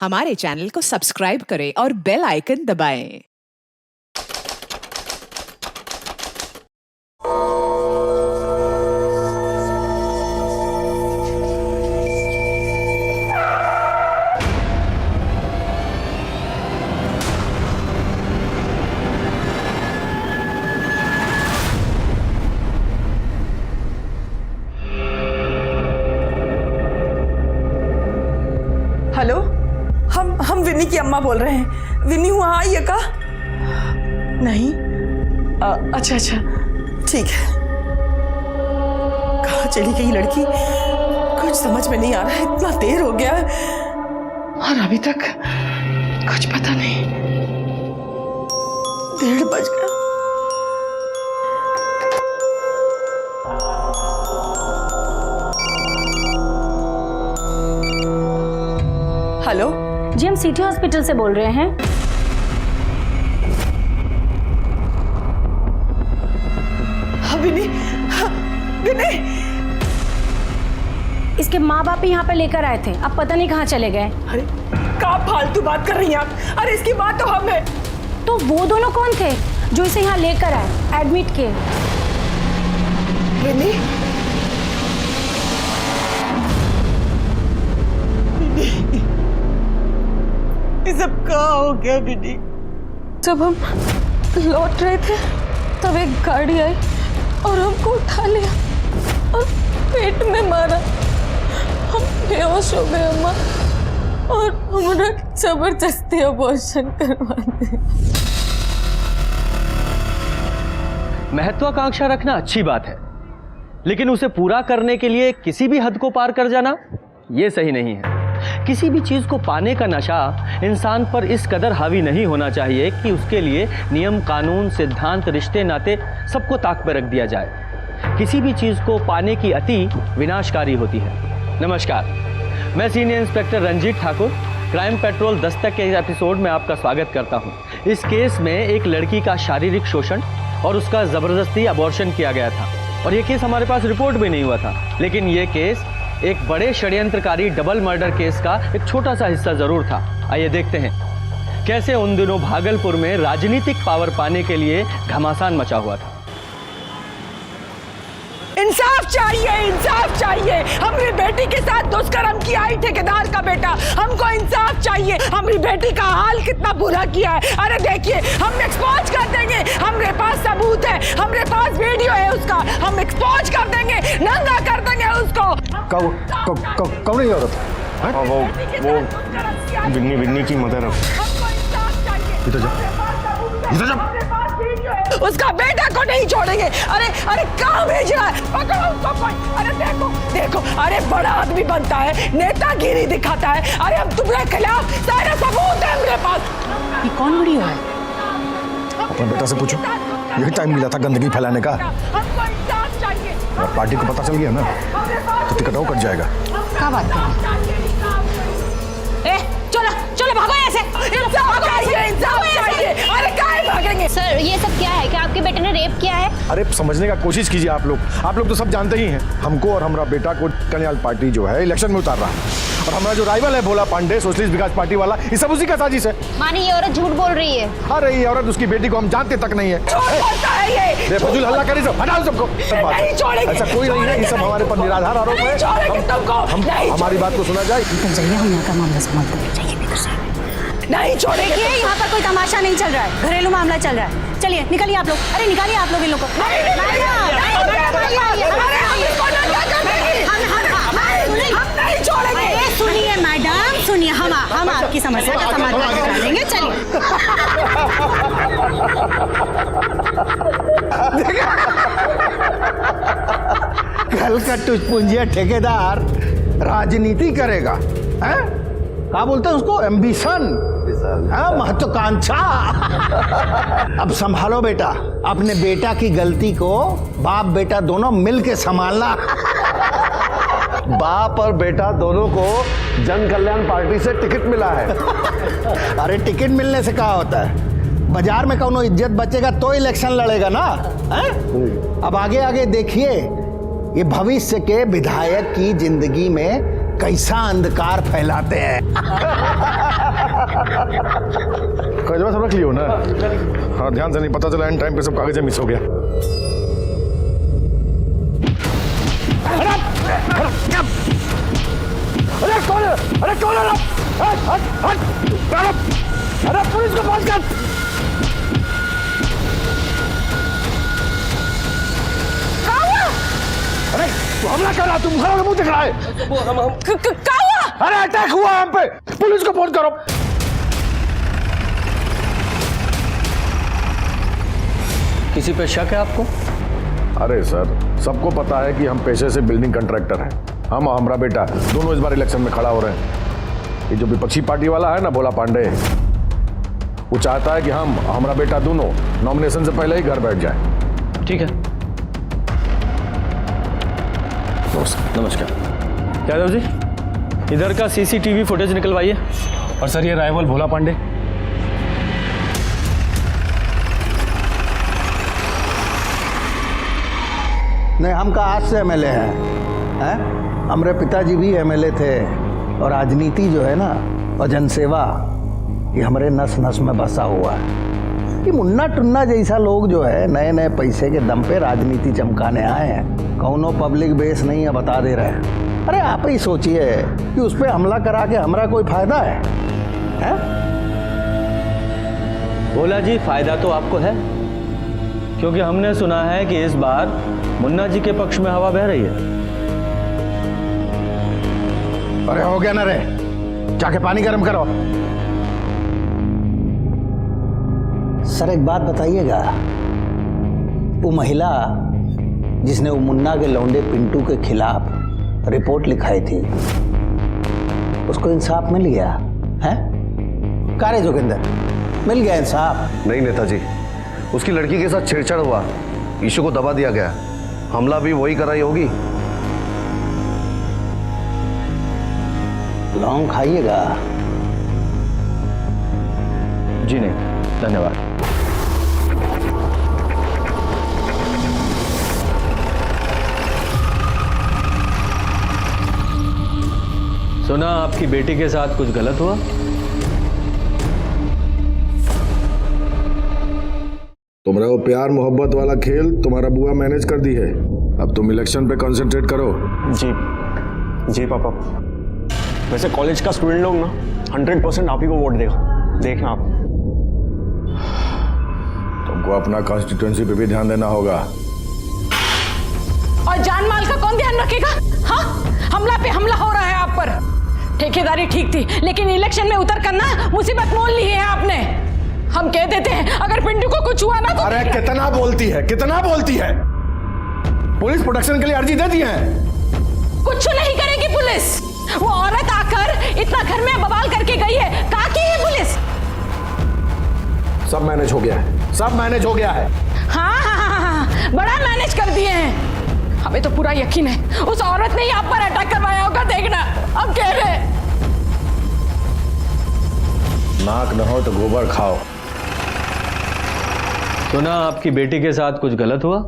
हमारे चैनल को सब्सक्राइब करें और बेल आइकन दबाएं। हेलो, हम विन्नी की अम्मा बोल रहे हैं। विन्नी वहाँ आई है का? नहीं। अच्छा ठीक है। कहाँ चली गई लड़की? कुछ समझ में नहीं आ रहा है, इतना देर हो गया है और अभी तक कुछ पता नहीं। 1:30 बज गया। हेलो जी, हम सिटी हॉस्पिटल से बोल रहे हैं। विनी, इसके माँ बाप यहाँ पे लेकर आए थे, अब पता नहीं कहाँ चले गए। अरे क्या फालतू बात कर रही हैं आप? अरे इसकी बात तो हम है। तो वो दोनों कौन थे जो इसे यहाँ लेकर आए, एडमिट किए? विनी, ये सब कहाँ हो गया विनी? जब हम लौट रहे थे तब एक गाड़ी आई और हमको उठा लिया और पेट में मारा। हम बेहोश हो गए अम्मा और हमारा जबरदस्ती अबॉर्शन करवा दिया। महत्वाकांक्षा रखना अच्छी बात है, लेकिन उसे पूरा करने के लिए किसी भी हद को पार कर जाना ये सही नहीं है। किसी भी चीज को पाने का नशा इंसान पर इस कदर हावी नहीं होना चाहिए कि उसके लिए नियम, कानून, सिद्धांत, रिश्ते, नाते सबको ताक पर रख दिया जाए। किसी भी चीज को पाने की अति विनाशकारी होती है। नमस्कार, मैं senior inspector Ranjeet Thakur, crime patrol Dastak के एपिसोड में आपका स्वागत करता हूं। इस केस में एक लड़की का शारीरिक शोषण और उसका जबरदस्ती अबॉर्शन किया गया था और ये केस हमारे पास रिपोर्ट भी नहीं हुआ था, लेकिन ये केस एक बड़े षड्यंत्रकारी डबल मर्डर केस का एक छोटा सा हिस्सा जरूर था। आइए देखते हैं कैसे उन दिनों भागलपुर में राजनीतिक पावर पाने के लिए घमासान मचा हुआ था। इंसाफ चाहिए, इंसाफ चाहिए। हमारी बेटी के साथ दुष्कर्म किया है ठेकेदार का बेटा। हमको इंसाफ चाहिए। हमारी बेटी का हाल कितना बुरा किया है। अरे देखिए, हम एक्सपोज कर देंगे। हमारे पास सबूत है, हमारे पास वीडियो है उसका। हम एक्सपोज कर देंगे, नंगा कर देंगे उसको। कौन है औरत? वो विन्नी की मदर है। हमको इंसाफ चाहिए। इधर जा। उसका बेटा को नहीं छोड़ेंगे। अरे कहाँ भेज रहा है? पकड़ो उसको कोई। अरे देखो, अरे बड़ा आदमी बनता है, नेतागिरी दिखाता है। अरे हम तुम्हारे खिलाफ सारे सबूत है मेरे पास। ये कौन वीडियो है? अपने बेटा से पूछो, यही टाइम मिला था गंदगी फैलाने का। हमको इंसाफ चाहिए। अगर पार्टी को पता चल गया ना तो टिकट और कट जाएगा। क्या बात कर? चलो भागो यहाँ से। इंसाफ चाहिए। अरे काहे भागेंगे? सर, ये सब क्या है? क्या आपके बेटे ने रेप किया है? अरे समझने का कोशिश कीजिए आप लोग तो सब जानते ही हैं। हमको और हमारा बेटा को कल्याण पार्टी जो है इलेक्शन में उतार रहा है और हमारा जो राइवल है भोला पांडे सोशलिस्ट विकास पार्टी वाला, ये सब उसी का साजिश है। मानी ये औरत झूठ बोल रही है। अरे ये औरत उसकी बेटी को हम जानते तक नहीं है। ये बेफजूल हल्ला करी सब, हटाओ सबको। नहीं छोड़ेंगे। ऐसा कोई नहीं है, ये सब हमारे पर निराधार आरोप है। हमारी बात को सुना जाए। चलिए, हम यहाँ का मामला संभालते हैं। चाहिए भीतर से। नहीं छोड़ेंगे। यहाँ पर कोई तमाशा नहीं चल रहा है, घरेलू मामला चल रहा है। चलिए निकलिए आप लोग। अरे निकालिए आप लोग इन लोगों को। सुनिए मैडम, सुनिए, हम आपकी समस्या का समाधान निकालेंगे। चलिए। कल का टुचपुंजिया ठेकेदार राजनीति करेगा, हैं? क्या बोलते हैं उसको? एम्बिशन, महत्वाकांक्षा। अब संभालो बेटा, अपने बेटा की गलती को बाप बेटा दोनों मिलके संभालना। बाप और बेटा दोनों को जन कल्याण पार्टी से टिकट मिला है। अरे टिकट मिलने से क्या होता है? बाजार में कौनो इज्जत बचेगा तो इलेक्शन लड़ेगा ना, है? अब आगे आगे देखिए, ये भविष्य के विधायक की जिंदगी में कैसा अंधकार फैलाते हैं। कागज सब रख लियो ना। हाँ ध्यान से, नहीं पता चला एंड टाइम पे सब कागज मिस हो गया। अरे कौन है? अरे कौन है? अरे पुलिस को फोन कर। अरे तू हमला कर रहा, तुम खड़ा मुंह दिख रहा है। क्या हुआ? अरे अटैक हुआ हम पे, पुलिस को फोन करो। किसी पे शक है आपको? अरे सर, सबको पता है कि हम पेशे से बिल्डिंग कॉन्ट्रैक्टर हैं। हम और हमारा बेटा दोनों इस बार इलेक्शन में खड़ा हो रहे हैं। ये जो विपक्षी पार्टी वाला है ना, भोला पांडे, वो चाहता है कि हम हमारा बेटा दोनों नॉमिनेशन से पहले ही घर बैठ जाए। ठीक है, नमस्कार। यादव जी, इधर का सीसीटीवी फुटेज निकलवाइए। और सर ये राइवल भोला पांडे। नहीं, हम का आज से एमएलए हैं। हमारे पिताजी भी एमएलए थे और राजनीति जो है ना और जनसेवा, ये हमारे नस नस में बसा हुआ है। ये मुन्ना टुन्ना जैसा लोग जो है नए नए पैसे के दम पे राजनीति चमकाने आए हैं। कौनो पब्लिक बेस नहीं है, बता दे रहे हैं। अरे आप ही सोचिए कि उस पर हमला करा के हमारा कोई फायदा है? भोला जी, फायदा तो आपको है, क्योंकि हमने सुना है कि इस बार मुन्ना जी के पक्ष में हवा बह रही है। अरे हो गया ना रे, जाके पानी गर्म करो। सर एक बात बताइएगा, वो महिला जिसने वो मुन्ना के लौंडे पिंटू के खिलाफ रिपोर्ट लिखाई थी, उसको इंसाफ मिल गया है? कारे जोगिंदर, मिल गया इंसाफ? नहीं नेताजी, उसकी लड़की के साथ छेड़छाड़ हुआ, ईशू को दबा दिया गया। हमला भी वही कराई होगी। लौंग खाइएगा? जी नहीं, धन्यवाद। सुना आपकी बेटी के साथ कुछ गलत हुआ? तुम्हारा वो प्यार मोहब्बत वाला खेल तुम्हारा बुआ मैनेज कर दी है। अब तुम इलेक्शन पे कंसंट्रेट करो। जी जी पापा। वैसे कॉलेज का स्टूडेंट लोग ना 100% आप ही को वोट देगा, देखना आप। तुमको अपना कॉन्स्टिट्यूएंसी पे भी ध्यान देना होगा। और जान माल का कौन ध्यान रखेगा? हाँ, हमला पे हमला हो रहा है आप पर। ठेकेदारी ठीक थी, लेकिन इलेक्शन में उतर कर ना मुसीबत मोल ली है आपने। हम कह देते हैं अगर पिंटू को कुछ हुआ ना तो। अरे कितना बोलती है, कितना बोलती है। पुलिस प्रोटेक्शन के लिए अर्जी दे दी है। कुछ नहीं करेगी पुलिस। वो औरत आकर इतना घर में बवाल करके गई है, कहाँ की है पुलिस? सब मैनेज हो गया है, सब मैनेज हो गया है। हाँ, बड़ा मैनेज कर दिए हैं। हमें तो पूरा यकीन है उस औरत ने ही आप पर अटैक करवाया होगा। देखना, अब कह रहे। नाक न हो तो गोबर खाओ। सुना आपकी बेटी के साथ कुछ गलत हुआ?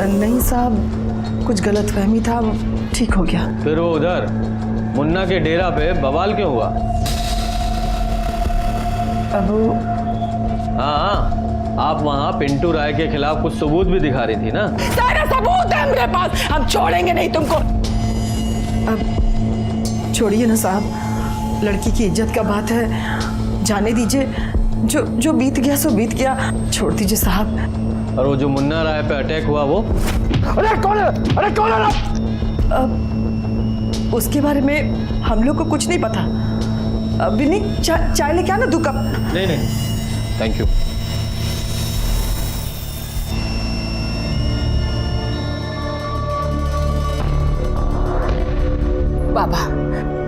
नहीं साहब, कुछ गलतफहमी था, ठीक हो गया। फिर वो उधर मुन्ना के डेरा पे बवाल क्यों हुआ? अब हाँ, आप वहां पिंटू राय के खिलाफ कुछ सबूत भी दिखा रही थी ना? सारा सबूत है मेरे पास, हम छोड़ेंगे नहीं तुमको। अब छोड़िए ना साहब, लड़की की इज्जत का बात है, जाने दीजिए। जो बीत गया सो बीत गया, छोड़ दीजिए साहब। और वो जो मुन्ना राय पे अटैक हुआ वो? अरे कौन है? अरे कौन है? अब उसके बारे में हम लोग को कुछ नहीं पता। विनी, चाय लेके आना 2 कप। नहीं नहीं, थैंक यू। बाबा,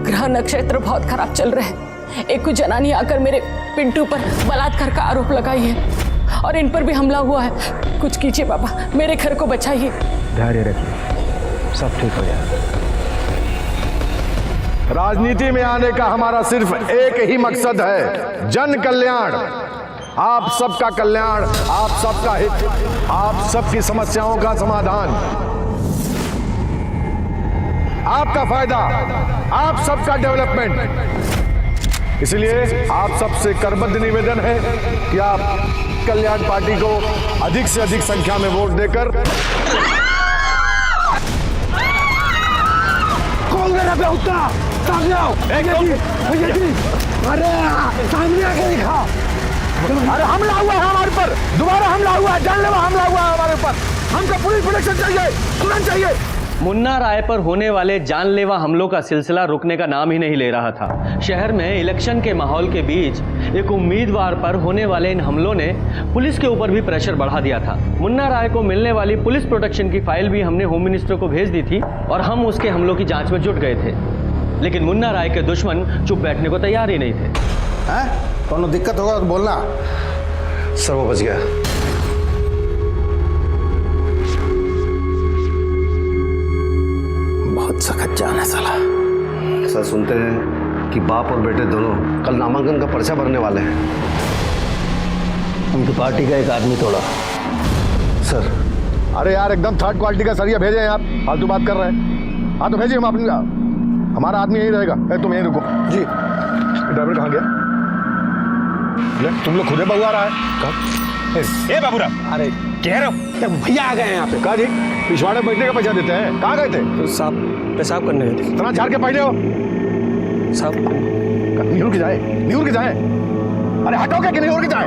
ग्रह नक्षत्र बहुत खराब चल रहे हैं। एक कुछ जनानी आकर मेरे पिंटू पर बलात्कार का आरोप लगाई है और इन पर भी हमला हुआ है। कुछ कीजिए बाबा, मेरे घर को बचाइए। धैर्य रखिए, सब ठीक हो जाएगा। राजनीति में आने का हमारा सिर्फ एक ही मकसद है, जन कल्याण। आप सबका कल्याण, आप सबका हित, आप सबकी समस्याओं का समाधान। आपका फायदा, आप सबका डेवलपमेंट। इसलिए आप सबसे करबद्ध निवेदन है कि आप कल्याण पार्टी को अधिक से अधिक संख्या में वोट देकर। कौन मेरा बेहुता? सामने आओ। भैया जी, अरे सामने आके दिखाओ। अरे हमला हुआ है हमारे पर, दोबारा हमला हुआ है, जानलेवा हमला हुआ है हमारे ऊपर। हमको पुलिस प्रोटेक्शन चाहिए, तुरंत चाहिए। मुन्ना राय पर होने वाले जानलेवा हमलों का सिलसिला रुकने का नाम ही नहीं ले रहा था। शहर में इलेक्शन के माहौल के बीच एक उम्मीदवार पर होने वाले इन हमलों ने पुलिस के ऊपर भी प्रेशर बढ़ा दिया था। मुन्ना राय को मिलने वाली पुलिस प्रोटेक्शन की फाइल भी हमने होम मिनिस्टर को भेज दी थी और हम उसके हमलों की जांच में जुट गए थे, लेकिन मुन्ना राय के दुश्मन चुप बैठने को तैयार ही नहीं थे। कौन दिक्कत होगा तो बोलना। सर वो बच गया। बहुत सख्त जान है साला। सर सुनते हैं कि बाप और बेटे दोनों कल नामांकन का पर्चा भरने वाले हैं। उनकी पार्टी का एक आदमी तोड़ा। सर अरे यार एकदम थर्ड क्वालिटी का सरिया भेजे हैं आप, फालतू बात कर रहे हैं। हाँ तो भेजिए, हम अपनी, हमारा आदमी यही रहेगा। तुम यहीं रुको जी। ड्राइवर कहाँ गया? ले, तुम लोग खुदे बउआ रहा है। ए बाबूराव, अरे कह रहे हो भैया आ गए हैं यहाँ पे। कहा जी पिछवाड़े बैठने का पैसा देते हैं। कहाँ गए थे? तो साहब पेशाब करने गए थे। इतना झाड़ के पहने हो साहब। न्यूर के जाए, न्यूर के जाए। अरे हटोगे कि नहीं और के जाए?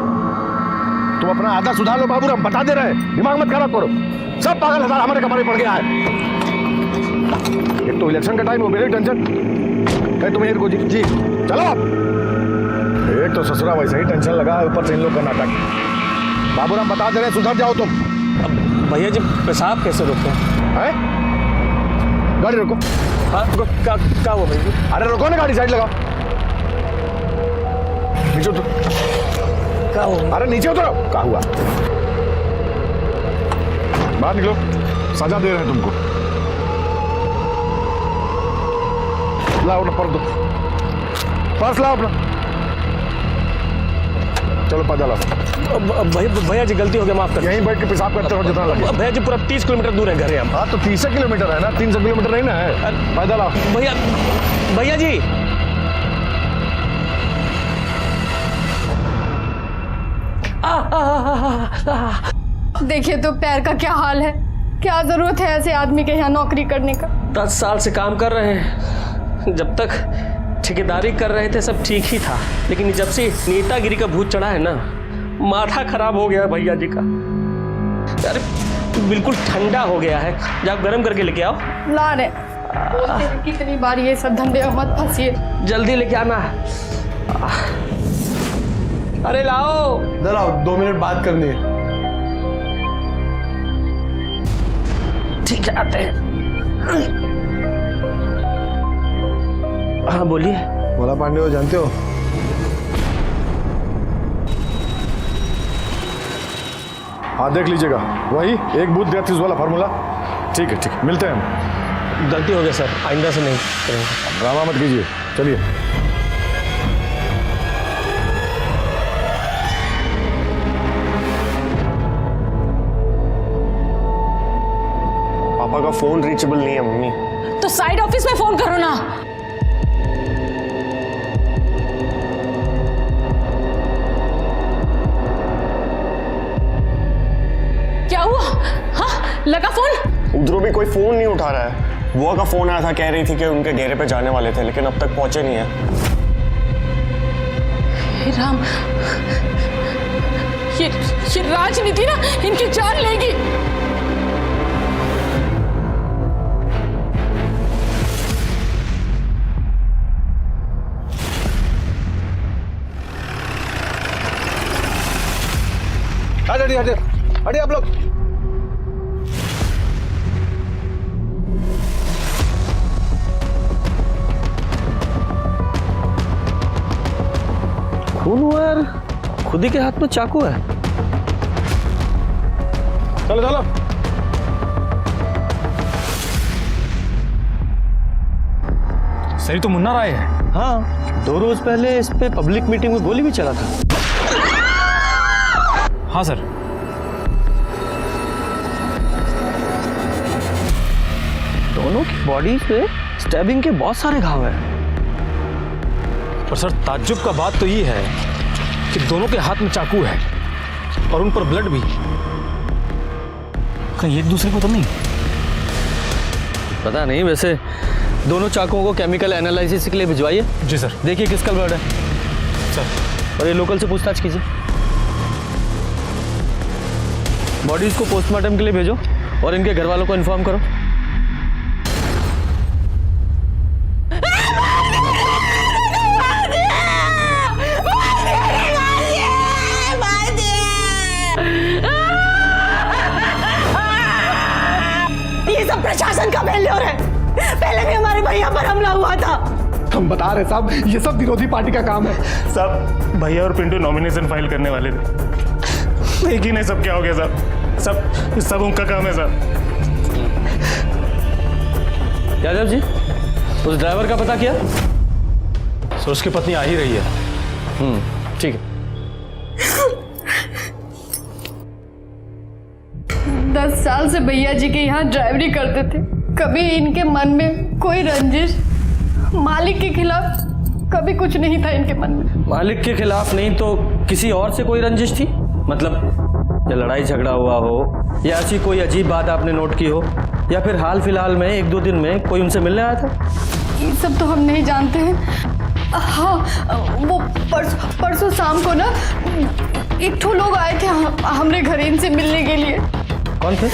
तुम अपना आधा सुधार लो बाबू, हम बता दे रहे हैं, दिमाग मत खराब करो। सब पागल हजार हमारे कमरे पड़ गया है। एक तो इलेक्शन का टाइम हो, मेरी टेंशन है। तुम यहीं रुको जी, चलो आप। एक तो ससुरा वैसे ही टेंशन लगा है, ऊपर से इन लोग का नाटक। बाबू हम बता दे रहे हैं, सुधर जाओ तुम। अब भैया जी पेशाब कैसे रोकते हैं? गाड़ी रोको। हाँ क्या हुआ भैया? अरे रोको ना गाड़ी, साइड लगाओ। नीचे उतर। क्या हुआ? अरे नीचे उतरो। क्या हुआ? बाहर निकलो, सजा दे रहे हैं तुमको। लाओ अपना पर्स, दो पर्स लाओ अपना। चलो पैदल आओ। भैया जी गलती हो गया, माफ कर। यहीं बैठ के पेशाब करते रहो जितना लगे। भैया जी पूरा 30 किलोमीटर दूर है घर है हम। हाँ तो 30 किलोमीटर है ना, 300 किलोमीटर नहीं ना है। पैदल आओ। भैया जी देखिए तो पैर का क्या हाल है। क्या जरूरत है ऐसे आदमी के यहाँ नौकरी करने का? 10 साल से काम कर रहे हैं। जब तक ठेकेदारी कर रहे थे सब ठीक ही था, लेकिन जब से नेतागिरी का भूत चढ़ा है ना, माथा खराब हो गया भैया जी का। अरे बिल्कुल ठंडा हो गया है। जाओ गर्म करके लेके आओ। ला रहे बोलते हैं कितनी बार ये सब धंधे में मत फंसिए। जल्दी लेके आना। अरे लाओ। इधर आओ, 2 मिनट बात करनी है। ठीक है आते हैं। हाँ बोलिए। भोला पांडे हो, जानते हो? हाँ देख लीजिएगा, वही एक बूथ देतीस वाला फार्मूला। ठीक है ठीक है, मिलते हैं हम। गलती हो गया सर, आइंदा से नहीं करेंगे। ड्रामा मत कीजिए, चलिए। पापा का फोन रीचेबल नहीं है मम्मी। तो साइड ऑफिस में फोन करो ना। क्या हुआ? हाँ लगा फोन? उधरों भी कोई फोन नहीं उठा रहा है। बुआ का फोन आया था, कह रही थी कि उनके डेरे पे जाने वाले थे, लेकिन अब तक पहुंचे नहीं है। हे राम, ये राजनीति ना इनकी जान लेगी। हटिए हटिए हटिए आप लोग। खून हुआ यार, खुद ही के हाथ में चाकू है। चलो चलो। सही तो मुन्ना राय है। हाँ 2 रोज पहले इस पे पब्लिक मीटिंग में गोली भी चला था। हाँ सर। दोनों की बॉडी पे स्टैबिंग के बहुत सारे घाव हैं। पर सर ताज्जुब का बात तो ये है कि दोनों के हाथ में चाकू है और उन पर ब्लड भी। कहीं एक दूसरे को तो नहीं? पता नहीं, वैसे दोनों चाकुओं को केमिकल एनालिसिस के लिए भिजवाइए। जी सर। देखिए किसका ब्लड है सर। और ये लोकल से पूछताछ कीजिए। बॉडीज को पोस्टमार्टम के लिए भेजो और इनके घर वालों को इन्फॉर्म करो। ये सब प्रशासन का फेल्योर है। पहले भी हमारे भैया पर हमला हुआ था। हम बता रहे साहब, ये सब विरोधी पार्टी का काम है। साहब भैया और पिंटू नॉमिनेशन फाइल करने वाले थे, लेकिन ये सब क्या हो गया साहब? सब उनका काम है साहब। यादव जी, उस ड्राइवर का पता किया? सर उसकी पत्नी आ ही रही है। ठीक है। 10 साल से भैया जी के यहाँ ड्राइवरी करते थे। कभी इनके मन में कोई रंजिश मालिक के खिलाफ कभी कुछ नहीं था इनके मन में। मालिक के खिलाफ नहीं तो किसी और से कोई रंजिश थी? मतलब या लड़ाई झगड़ा हुआ हो, या ऐसी कोई अजीब बात आपने नोट की हो, या फिर हाल फिलहाल में 1-2 दिन में कोई उनसे मिलने आया था? ये सब तो हम नहीं जानते हैं। हाँ, वो परसों शाम को ना एक ठो लोग आए थे हमारे घर इनसे मिलने के लिए। कौन थे?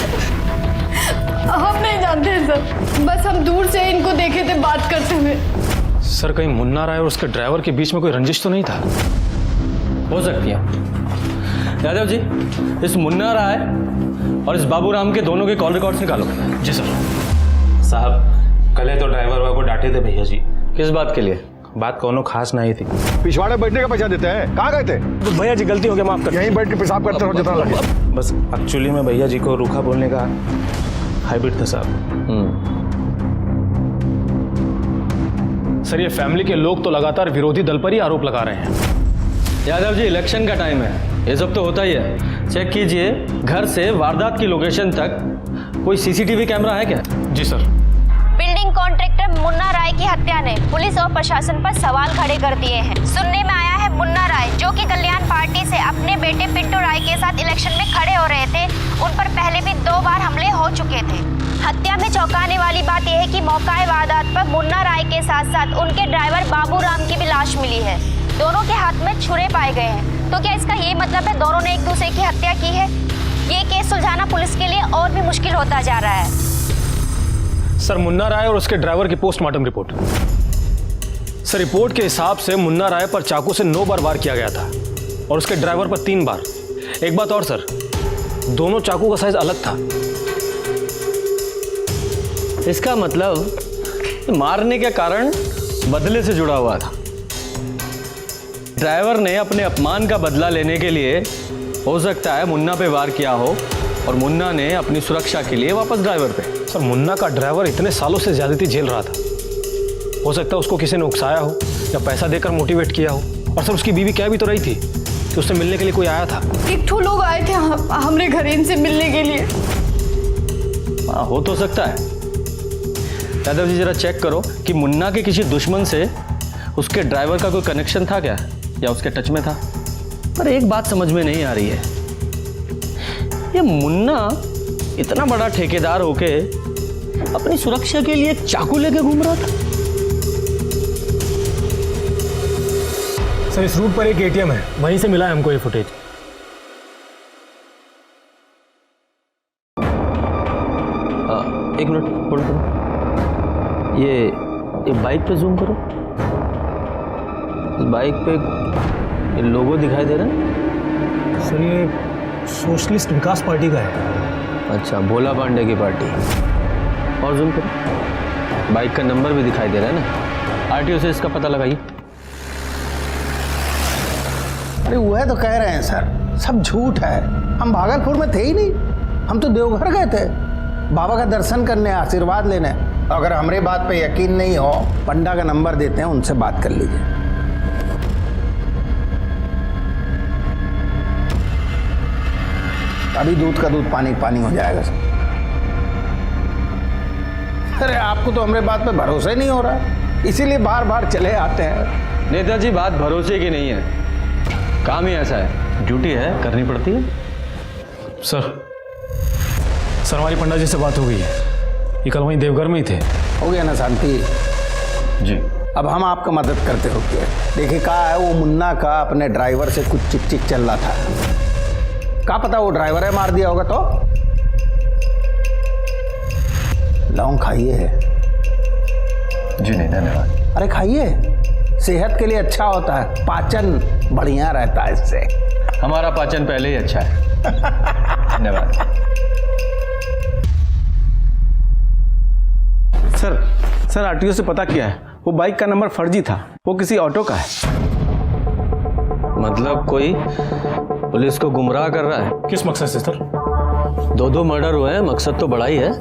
हम नहीं जानते हैं सर, बस हम दूर से इनको देखे थे बात करते हुए। सर कहीं मुन्ना राय और उसके ड्राइवर के बीच में कोई रंजिश तो नहीं था? हो सकती है। यादव जी, इस मुन्ना राय और इस बाबूराम के दोनों के कॉल रिकॉर्ड्स निकालो। जी सर। साहब कल तो ड्राइवर को डांटे थे भैया जी। किस बात के लिए? बात कोनो खास नहीं थी। पिछवाड़े बैठने का पैसा देते हैं, कहाँ गए थे? तो भैया जी गलती हो गया, माफ कर। यहीं बैठ के पेशाब करते रहो जितना लगे। बस एक्चुअली में भैया जी को रूखा बोलने का हैबिट था साहब। सर ये फैमिली के लोग तो लगातार विरोधी दल पर ही आरोप लगा रहे हैं। यादव जी, इलेक्शन का टाइम है, ये सब तो होता ही है। चेक कीजिए घर से वारदात की लोकेशन तक कोई सीसीटीवी कैमरा है क्या? जी सर। बिल्डिंग कॉन्ट्रैक्टर मुन्ना राय की हत्या ने पुलिस और प्रशासन पर सवाल खड़े कर दिए हैं। सुनने में आया है मुन्ना राय, जो कि कल्याण पार्टी से अपने बेटे पिंटू राय के साथ इलेक्शन में खड़े हो रहे थे, उन पर पहले भी 2 बार हमले हो चुके थे। हत्या में चौंकाने वाली बात यह है कि मौका वारदात पर मुन्ना राय के साथ साथ उनके ड्राइवर बाबूराम की भी लाश मिली है। दोनों के हाथ में छुरे पाए गए हैं। तो क्या इसका ये मतलब है दोनों ने एक दूसरे की हत्या की है? ये केस सुलझाना पुलिस के लिए और भी मुश्किल होता जा रहा है। सर मुन्ना राय और उसके ड्राइवर की पोस्टमार्टम रिपोर्ट। सर रिपोर्ट के हिसाब से मुन्ना राय पर चाकू से 9 बार वार किया गया था और उसके ड्राइवर पर 3 बार। एक बात और सर, दोनों चाकू का साइज अलग था। इसका मतलब मारने के कारण बदले से जुड़ा हुआ था। ड्राइवर ने अपने अपमान का बदला लेने के लिए हो सकता है मुन्ना पे वार किया हो, और मुन्ना ने अपनी सुरक्षा के लिए वापस ड्राइवर पे। सर मुन्ना का ड्राइवर इतने सालों से ज्यादती झेल रहा था, हो सकता है उसको किसी ने उकसाया हो या पैसा देकर मोटिवेट किया हो। और सर उसकी बीवी कह भी तो रही थी कि उससे मिलने के लिए कोई आया था। एक ठो लोग आए थे हमारे घर इनसे मिलने के लिए। हाँ, हो तो सकता है। यादव जी जरा चेक करो कि मुन्ना के किसी दुश्मन से उसके ड्राइवर का कोई कनेक्शन था क्या, या उसके टच में था। पर एक बात समझ में नहीं आ रही है, ये मुन्ना इतना बड़ा ठेकेदार होके अपनी सुरक्षा के लिए एक चाकू लेके घूम रहा था। सर इस रूट पर एक एटीएम है, वहीं से मिला है हमको ये फुटेज। एक मिनट होल्ड करो। ये बाइक पे जूम करो। बाइक पे ये लोगो दिखाई दे रहा है। सर ये सोशलिस्ट विकास पार्टी का है। अच्छा, भोला पांडे की पार्टी। और जूम करो। बाइक का नंबर भी दिखाई दे रहा है ना। आरटीओ से इसका पता लगाइए। अरे वह तो कह रहे हैं सर, सब झूठ है। हम भागलपुर में थे ही नहीं, हम तो देवघर गए थे बाबा का दर्शन करने, आशीर्वाद लेने। अगर हमारे बात पे यकीन नहीं हो, पंडा का नंबर देते हैं, उनसे बात कर लीजिए। अभी दूध का दूध पानी पानी हो जाएगा सर। अरे आपको तो हमारे बात पे भरोसा ही नहीं हो रहा, इसीलिए बार बार चले आते हैं। नेताजी बात भरोसे की नहीं है, काम ही ऐसा है, ड्यूटी है, करनी पड़ती है। सर हमारी पंडा जी से बात हो गई है, ये कल वहीं देवघर में ही थे। हो गया ना शांति जी। अब हम आपका मदद करते हो क्या? देखिए कहा है वो मुन्ना का अपने ड्राइवर से कुछ चिक चिक चल रहा था, क्या पता वो ड्राइवर है मार दिया होगा। तो लौंग खाइए है। जी नहीं, धन्यवाद। अरे खाइए, सेहत के लिए अच्छा होता है, पाचन बढ़िया रहता है इससे। हमारा पाचन पहले ही अच्छा है। धन्यवाद। सर आरटीओ से पता किया है, वो बाइक का नंबर फर्जी था, वो किसी ऑटो का है। मतलब कोई पुलिस को गुमराह कर रहा है? किस मकसद से सर? 2 मर्डर हुए हैं, मकसद तो बड़ा ही है।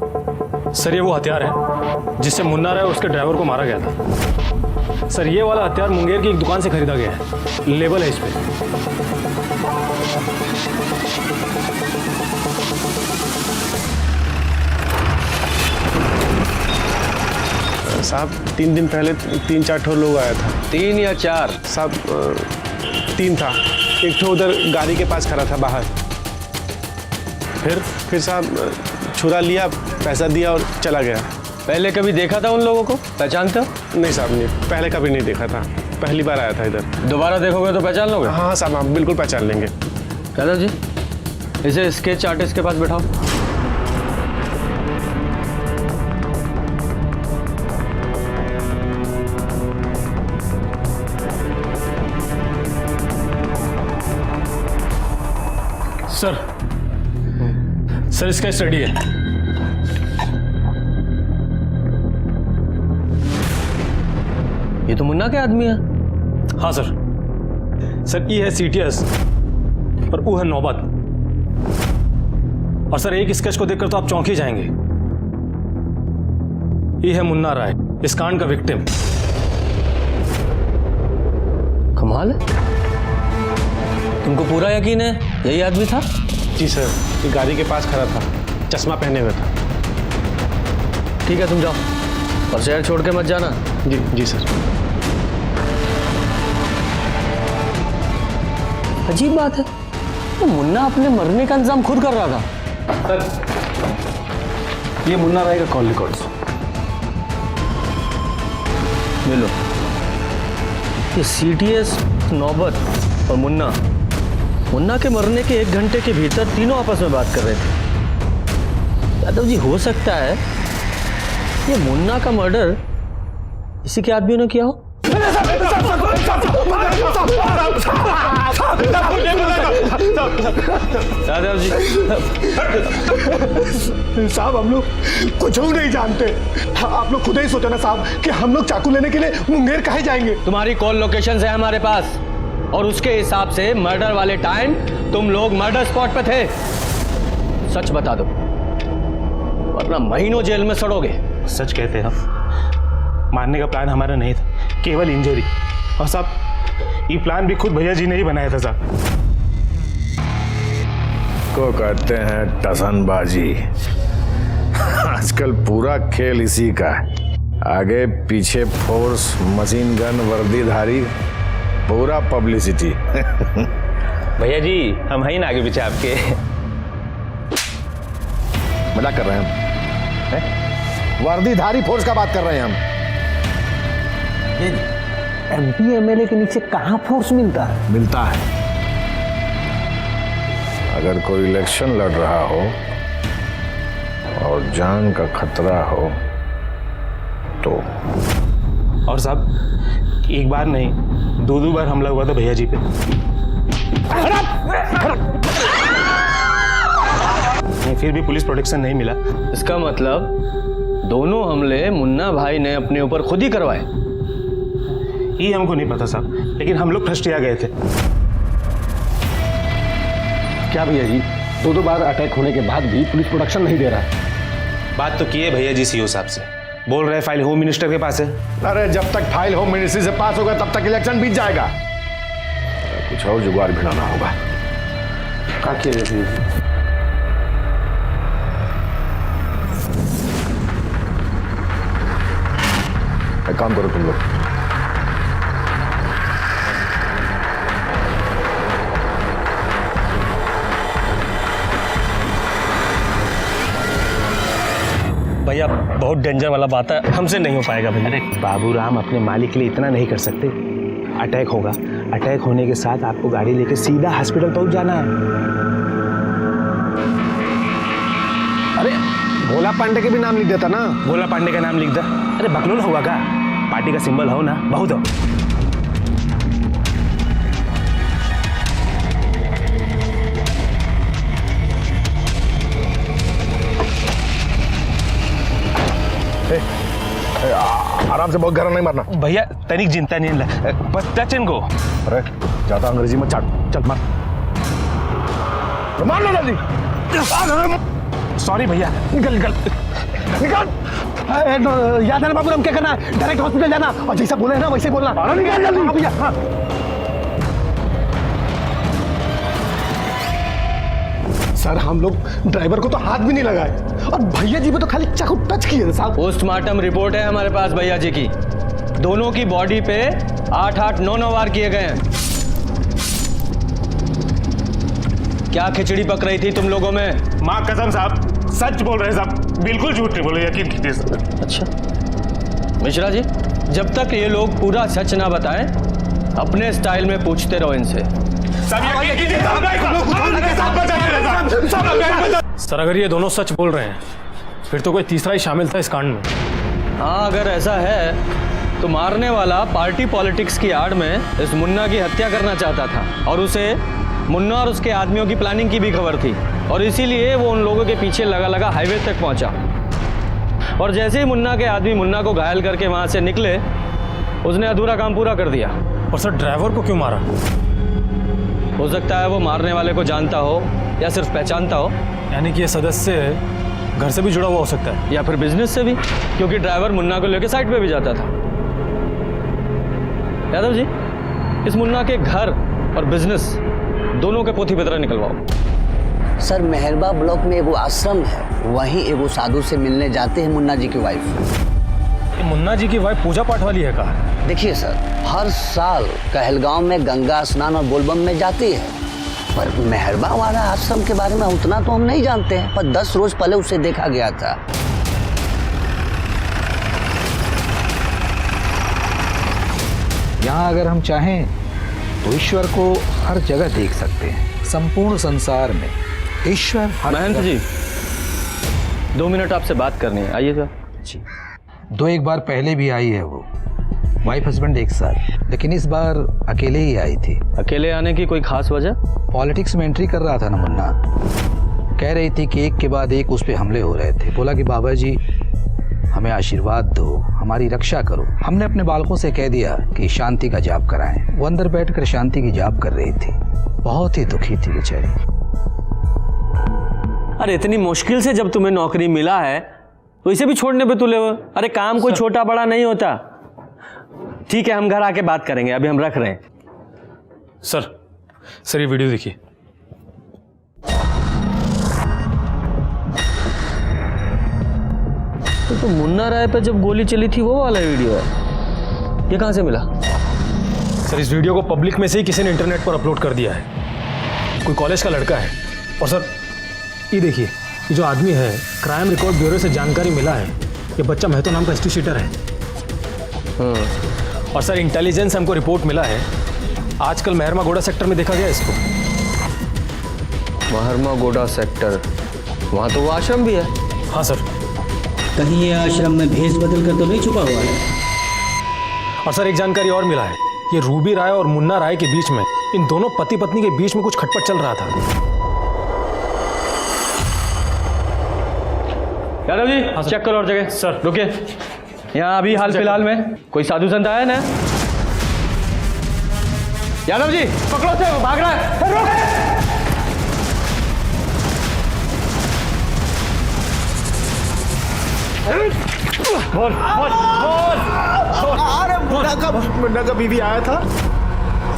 सर ये वो हथियार है जिससे मुन्ना राय और उसके ड्राइवर को मारा गया था। सर ये वाला हथियार मुंगेर की एक दुकान से खरीदा गया है, लेबल है इस पे। साहब 3 दिन पहले 3-4 ठो लोग आया था। 3 या 4? साहब 3 था, एक ठो उधर गाड़ी के पास खड़ा था बाहर। फिर साहब छुरा लिया, पैसा दिया और चला गया। पहले कभी देखा था उन लोगों को, पहचानते हो? नहीं साहब, नहीं, पहले कभी नहीं देखा था, पहली बार आया था इधर। दोबारा देखोगे तो पहचान लोगे? हाँ साहब, आप बिल्कुल पहचान लेंगे। यादव जी, इसे स्केच आर्टिस्ट के पास बैठाओ। सर इसका स्टडी है। ये तो मुन्ना के आदमी है। हाँ सर ये है सीटीएस और वो है नौबत। और सर एक स्केच को देखकर तो आप चौंक ही जाएंगे। ये है मुन्ना राय, इस कांड का विक्टिम। कमाल है, तुमको पूरा यकीन है यही आदमी था? जी सर, ये गाड़ी के पास खड़ा था, चश्मा पहने हुए था। ठीक है, तुम जाओ और शहर छोड़ के मत जाना। जी सर। अजीब बात है, तो मुन्ना अपने मरने का इंतजाम खुद कर रहा था। सर ये मुन्ना राय का कॉल रिकॉर्ड्स ले लो। ये सीटीएस, नौबत और मुन्ना के मरने के 1 घंटे के भीतर तीनों आपस में बात कर रहे थे। यादव जी, हो सकता है ये मुन्ना का मर्डर इसी के आदमियों ने किया हो। यादव जी, साहब हम लोग कुछ नहीं जानते, आप लोग खुद ही सोचो ना साहब कि हम लोग चाकू लेने के लिए मुंगेर काहे जाएंगे। तुम्हारी कॉल लोकेशन है हमारे पास और उसके हिसाब से मर्डर वाले टाइम तुम लोग मर्डर स्पॉट पे थे। सच बता दो वरना महीनों जेल में सड़ोगे। सच कहते हैं, मारने का प्लान हमारा नहीं था, केवल इंजरी। और साहब ये प्लान भी खुद भैया जी ने ही बनाया था साहब। को कहते हैं टसनबाजी। आजकल पूरा खेल इसी का है, आगे पीछे फोर्स, मशीन गन, वर्दीधारी, पूरा पब्लिसिटी। भैया जी हम हैं ना आगे पीछे आपके। मजाक कर रहे हैं हम? वर्दीधारी फोर्स का बात कर रहे हैं हम। एमपी एमएलए के नीचे कहाँ फोर्स मिलता है? मिलता है, अगर कोई इलेक्शन लड़ रहा हो और जान का खतरा हो तो। और साहब एक बार नहीं 2 बार हमला हुआ था भैया जी पे। फिर भी पुलिस प्रोटेक्शन नहीं मिला। इसका मतलब दोनों हमले मुन्ना भाई ने अपने ऊपर खुद ही करवाए। ये हमको नहीं पता साहब, लेकिन हम लोग फर्स्ट आ गए थे। क्या भैया जी, 2 बार अटैक होने के बाद भी पुलिस प्रोटेक्शन नहीं दे रहा? बात तो की है भैया जी सीओ साहब से, बोल रहे फाइल होम मिनिस्टर के पास है। अरे जब तक फाइल होम मिनिस्ट्री से पास होगा तब तक इलेक्शन बीत जाएगा। कुछ और जुगाड़ भिड़ाना होगा। क्या किया? एक काम करो तुम लोग, भैया बहुत डेंजर वाला बात है, हमसे नहीं हो पाएगा भैया। अरे बाबूराम अपने मालिक के लिए इतना नहीं कर सकते। अटैक होगा, अटैक होने के साथ आपको गाड़ी लेके सीधा हॉस्पिटल पहुंच जाना है। अरे भोला पांडे के भी नाम लिख देता ना। भोला पांडे का नाम लिख दे। अरे बकलोल हुआ का, पार्टी का सिंबल हो ना, बहुत हो। आराम से, बहुत गहरा नहीं मारना भैया, तनिक चिंता नहीं, बस टच इनको। अरे ज्यादा अंग्रेजी में चाट, चल मार, मार लो जल्दी। सॉरी भैया, निकल निकल निकल। याद है ना बाबूराम, क्या करना है? डायरेक्ट हॉस्पिटल जाना और जैसा बोले ना वैसे बोलना। निकल जल्दी। हाँ भैया, हाँ। सर हम लोग ड्राइवर को तो हाथ भी नहीं लगाए और भैया जी पे तो खाली चाकू टच किए साहब। पोस्टमार्टम रिपोर्ट है हमारे पास भैया जी की, दोनों की बॉडी पे 8-8, 9-9 वार किए गए हैं। क्या खिचड़ी पक रही थी तुम लोगों में? माँ कसम साहब, सच बोल रहे हैं साहब, बिल्कुल झूठ नहीं बोले, यकीन कीजिए सर। अच्छा मिश्रा जी, जब तक ये लोग पूरा सच ना बताएं, अपने स्टाइल में पूछते रहो इनसे। सर अगर ये दोनों सच बोल रहे हैं फिर तो कोई तीसरा ही शामिल था इस कांड में। हाँ अगर ऐसा है तो मारने वाला पार्टी पॉलिटिक्स की आड़ में इस मुन्ना की हत्या करना चाहता था और उसे मुन्ना और उसके आदमियों की प्लानिंग की भी खबर थी और इसीलिए वो उन लोगों के पीछे लगा लगा हाईवे तक पहुंचा और जैसे ही मुन्ना के आदमी मुन्ना को घायल करके वहां से निकले, उसने अधूरा काम पूरा कर दिया। और सर ड्राइवर को क्यों मारा? हो सकता है वो मारने वाले को जानता हो या सिर्फ पहचानता हो। यानी कि ये सदस्य घर से भी जुड़ा हुआ हो सकता है या फिर बिजनेस से भी, क्योंकि ड्राइवर मुन्ना को लेकर साइड पे भी जाता था। यादव जी, इस मुन्ना के घर और बिजनेस दोनों के पोथी पत्र निकलवाओ। सर मेहरबा ब्लॉक में एगो आश्रम है, वहीं एगो साधु से मिलने जाते हैं मुन्ना जी की वाइफ। मुन्ना जी की वाइफ पूजा पाठ वाली है कहा? देखिए सर, हर साल कहलगांव में गंगा स्नान और बोलबम में जाती है, पर मेहरबा वाला आश्रम के बारे में उतना तो हम नहीं जानते हैं, पर 10 रोज पहले उसे देखा गया था। यहाँ अगर हम चाहें तो ईश्वर को हर जगह देख सकते हैं, संपूर्ण संसार में ईश्वर हर महंत जी 2 मिनट आपसे बात करनी है, आइएगा जी। 2-1 बार पहले भी आई है वो, वाइफ हस्बैंड एक साथ, लेकिन इस बार अकेले ही आई थी। अकेले आने की कोई खास वजह? पॉलिटिक्स में एंट्री कर रहा था ना मुन्ना, कह रही थी कि एक के बाद एक उस पे हमले हो रहे थे, बोला कि बाबा जी हमें आशीर्वाद दो, हमारी रक्षा करो। हमने अपने बालकों से कह दिया कि शांति का जाप कराएं। वो अंदर बैठकर शांति की जाप कर रही थी, बहुत ही दुखी थी बेचारी। अरे इतनी मुश्किल से जब तुम्हें नौकरी मिला है तो इसे भी छोड़ने पे तुले हो? अरे काम कोई छोटा बड़ा नहीं होता। ठीक है, हम घर आके बात करेंगे, अभी हम रख रहे हैं। सर ये वीडियो देखिए। तो मुन्ना राय पे जब गोली चली थी वो वाला वीडियो है, ये कहां से मिला? सर इस वीडियो को पब्लिक में से ही किसी ने इंटरनेट पर अपलोड कर दिया है, कोई कॉलेज का लड़का है। और सर ये देखिए, ये जो आदमी है, क्राइम रिकॉर्ड ब्यूरो से जानकारी मिला है, ये बच्चा महतो नाम का हिस्ट्री शीटर है। और सर इंटेलिजेंस हमको रिपोर्ट मिला है, आजकल मेहरमा गोड़ा सेक्टर में देखा गया इसको। मेहरमा गोड़ा सेक्टर, वहाँ तो वो आश्रम भी है। हाँ सर। कहीं ये आश्रम में भेष बदल कर तो नहीं छुपा हुआ है? और सर एक जानकारी और मिला है, ये रूबी राय और मुन्ना राय के बीच में, इन दोनों पति पत्नी के बीच में कुछ खटपट चल रहा था। यादव जी हाँ चेक करो और जगह। सर रुकिए, यहाँ अभी हाल फिलहाल में कोई साधु संत आया ना? यादव जी पकड़ो से, वो भाग रहा है। बोल बोल बोल। अरे मुन्ना का बीवी आया था,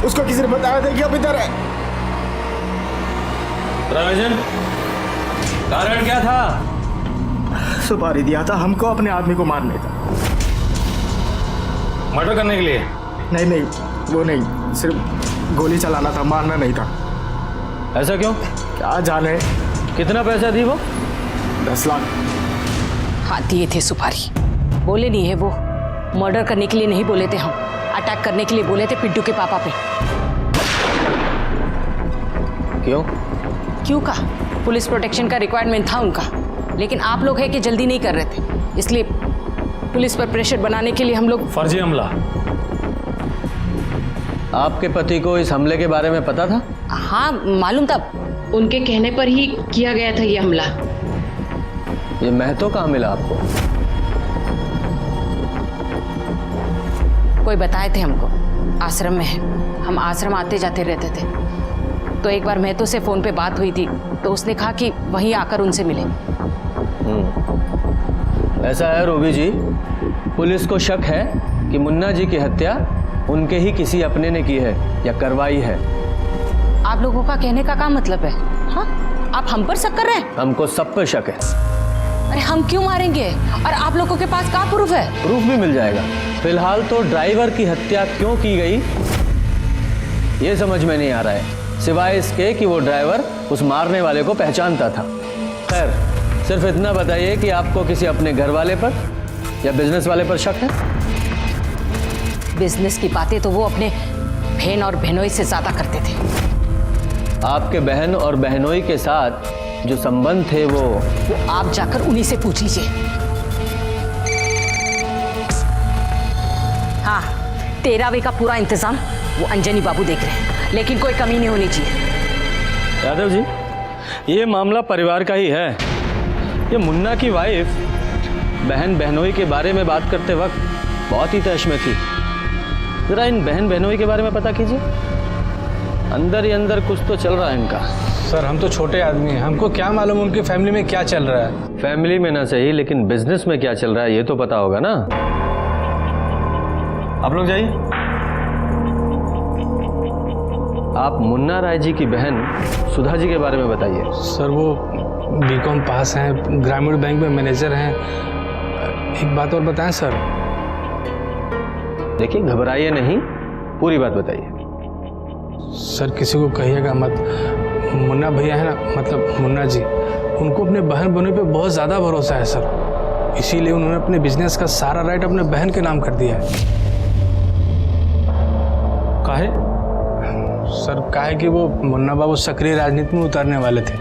उसको किसी ने बताया था कि अब इधर है। रविजन, कारण क्या था? सुपारी दिया था हमको अपने आदमी को मारने का। मर्डर करने के लिए? नहीं नहीं, वो नहीं, सिर्फ गोली चलाना था, मारना नहीं था। ऐसा क्यों? क्या जाने। कितना पैसा दी वो? 10 लाख। हाँ दिए थे सुपारी। बोले नहीं है वो, मर्डर करने के लिए नहीं बोले थे हम, अटैक करने के लिए बोले थे पिंटू के पापा पे। क्यों? क्यों का? पुलिस प्रोटेक्शन का रिक्वायरमेंट था उनका, लेकिन आप लोग है कि जल्दी नहीं कर रहे थे, इसलिए पुलिस पर प्रेशर बनाने के लिए हम लोग। फर्जी हमला। आपके पति को इस हमले के बारे में पता था? हाँ मालूम था, उनके कहने पर ही किया गया था ये हमला। ये महतो कहाँ मिला आपको? कोई बताए थे हमको, आश्रम में है, हम आश्रम आते जाते रहते थे। तो एक बार महतो से फोन पे बात हुई थी, तो उसने कहा कि वहीं आकर उनसे मिले। ऐसा है रूबी जी, पुलिस को शक है कि मुन्ना जी की हत्या उनके ही किसी अपने ने की है या करवाई है। आप लोगों का कहने का क्या मतलब है? हाँ, आप हम पर शक कर रहे हैं? हमको सब पर शक है। अरे हम क्यों मारेंगे? और आप लोगों के पास क्या प्रूफ है? प्रूफ भी मिल जाएगा। फिलहाल तो ड्राइवर की हत्या क्यों की गई ये समझ में नहीं आ रहा है, सिवाय इसके कि वो ड्राइवर उस मारने वाले को पहचानता था। खैर, सिर्फ इतना बताइए कि आपको किसी अपने घर वाले पर या बिजनेस वाले पर शक है? बिजनेस की बातें तो वो अपने बहन और बहनोई से ज्यादा करते थे। आपके बहन और बहनोई के साथ जो संबंध थे वो आप जाकर उन्हीं से पूछ लीजिए। हाँ, 13वीं का पूरा इंतजाम वो अंजनी बाबू देख रहे हैं, लेकिन कोई कमी नहीं होनी चाहिए। यादव जी, ये मामला परिवार का ही है। ये मुन्ना की वाइफ बहन बहनोई के बारे में बात करते वक्त बहुत ही तैश में थी। जरा इन बहन बहनोई के बारे में पता कीजिए, अंदर ही अंदर कुछ तो चल रहा है इनका। सर हम तो छोटे आदमी हैं, हमको क्या मालूम उनकी फैमिली में क्या चल रहा है। फैमिली में ना सही, लेकिन बिजनेस में क्या चल रहा है ये तो पता होगा ना। आप लोग जाइए। आप मुन्ना राय जी की बहन सुधा जी के बारे में बताइए। सर वो बीकॉम पास हैं, ग्रामीण बैंक में मैनेजर हैं। एक बात और बताएं सर। देखिए घबराइए नहीं, पूरी बात बताइए। सर किसी को कहिएगा मत, मुन्ना भैया है ना, मतलब मुन्ना जी, उनको अपने बहन बहनों पे बहुत ज़्यादा भरोसा है सर, इसीलिए उन्होंने अपने बिजनेस का सारा राइट अपने बहन के नाम कर दिया है। काहे? सर काहे कि वो मुन्ना बाबू सक्रिय राजनीति में उतरने वाले थे,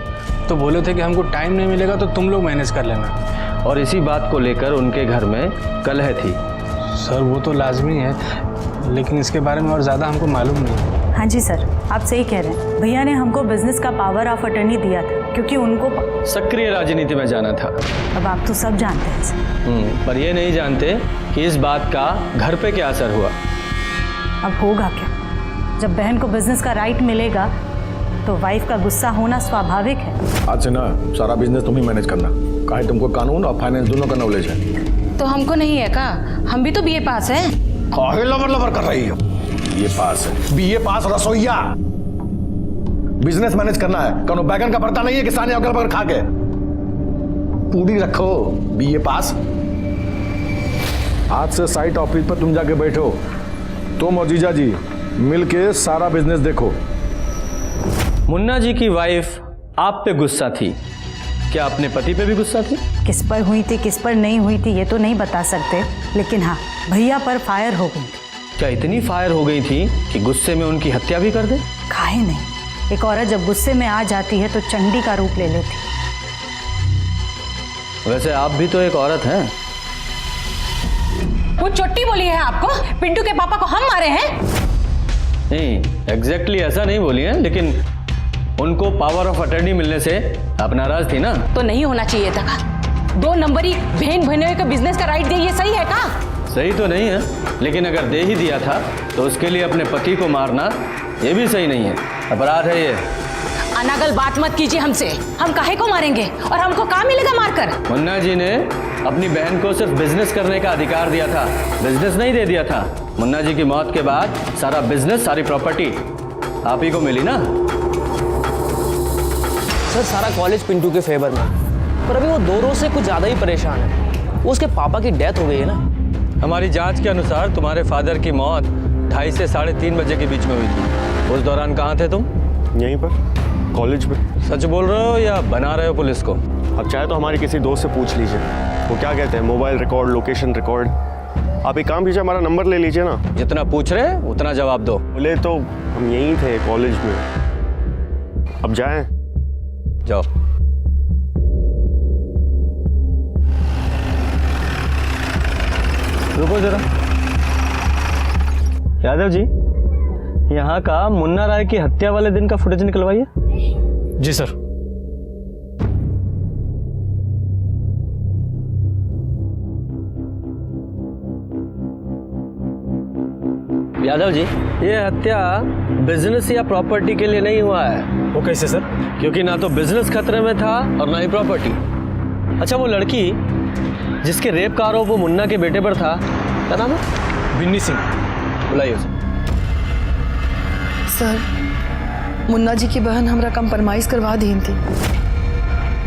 तो बोले थे कि हमको टाइम नहीं मिलेगा तो तुम लोग मैनेज कर लेना। और इसी बात को लेकर उनके घर में कलह थी। सर वो तो लाजमी है, लेकिन इसके बारे में और ज़्यादा हमको मालूम नहीं। हाँ जी सर, आप सही कह रहे हैं। भैया ने हमको बिजनेस का पावर ऑफ अटर्नी दिया था, क्योंकि उनको सक्रिय राजनीति में जाना था। अब आप तो सब जानते हैं सर। पर ये नहीं जानते कि इस बात का घर पे क्या असर हुआ। अब होगा क्या? जब बहन को बिजनेस का राइट मिलेगा तो वाइफ का गुस्सा होना स्वाभाविक है। आज से ना सारा बिजनेस तुम ही मैनेज करना, काहे तुमको कानून और फाइनेंस दोनों का नॉलेज है। तो हमको नहीं है का? हम भी तो बीए पास हैं। काहे लबर लबर कर रही हो? बीए पास है, बीए पास रसोईया। बिजनेस मैनेज करना है, कौनो बैगन का भरता नहीं है कि साने अगल बगल खा के पूरी रखो। बीए पास। आज से साइट ऑफिस पर तुम जाके बैठो, तुम और जीजा जी मिलके सारा बिजनेस देखो। मुन्ना जी की वाइफ आप पे गुस्सा थी, क्या अपने पति पे भी गुस्सा थी? किस पर हुई थी किस पर नहीं हुई थी ये तो नहीं बता सकते, लेकिन हाँ भैया पर फायर हो गई। क्या इतनी फायर हो गई थी कि गुस्से में उनकी हत्या भी कर दे? काहे नहीं, एक औरत जब गुस्से में आ जाती है तो चंडी का रूप ले लेती। वैसे आप भी तो एक औरत हैं। वो चोटी बोली है आपको? पिंटू के पापा को हम मारे हैं? नहीं, एग्जैक्टली ऐसा नहीं बोली है, लेकिन उनको पावर ऑफ अटर्नी मिलने से आप नाराज थी ना? तो नहीं होना चाहिए था का? 2 नंबरी बहन बहनोई को बिजनेस का राइट दे, ये सही है का? सही तो नहीं है, लेकिन अगर दे ही दिया था तो उसके लिए अपने पति को मारना ये भी सही नहीं है, अपराध है ये। अनागल बात मत कीजिए हमसे, हम काहे को मारेंगे और हमको कहाँ मिलेगा मारकर? मुन्ना जी ने अपनी बहन को सिर्फ बिजनेस करने का अधिकार दिया था, बिजनेस नहीं दे दिया था। मुन्ना जी की मौत के बाद सारा बिजनेस, सारी प्रॉपर्टी आप ही को मिली ना? सर सारा कॉलेज पिंटू के फेवर में, पर अभी वो 2 रोज से कुछ ज़्यादा ही परेशान है। वो उसके पापा की डेथ हो गई है ना, हमारी जांच के अनुसार तुम्हारे फादर की मौत 2:30 से 3:30 बजे के बीच में हुई थी। उस दौरान कहाँ थे तुम? यहीं पर, कॉलेज में। सच बोल रहे हो या बना रहे हो पुलिस को? अब चाहे तो हमारे किसी दोस्त से पूछ लीजिए, वो क्या कहते हैं, मोबाइल रिकॉर्ड, लोकेशन रिकॉर्ड। आप एक काम कीजिए, हमारा नंबर ले लीजिए ना। जितना पूछ रहे उतना जवाब दो। बोले तो हम यहीं थे कॉलेज में। अब जाएं? जाओ। रुको जरा। यादव जी, यहाँ का मुन्ना राय की हत्या वाले दिन का फुटेज निकलवाइए। जी सर। यादव जी, ये हत्या बिजनेस या प्रॉपर्टी के लिए नहीं हुआ है। वो कैसे सर? क्योंकि ना तो बिजनेस खतरे में था और ना ही प्रॉपर्टी। अच्छा, वो लड़की जिसके रेप का आरोप वो मुन्ना के बेटे पर था, क्या नाम है? विन्नी सिंह। बुलाइए उसे। सर, मुन्ना जी की बहन हमरा कंप्रोमाइज करवा दी थी।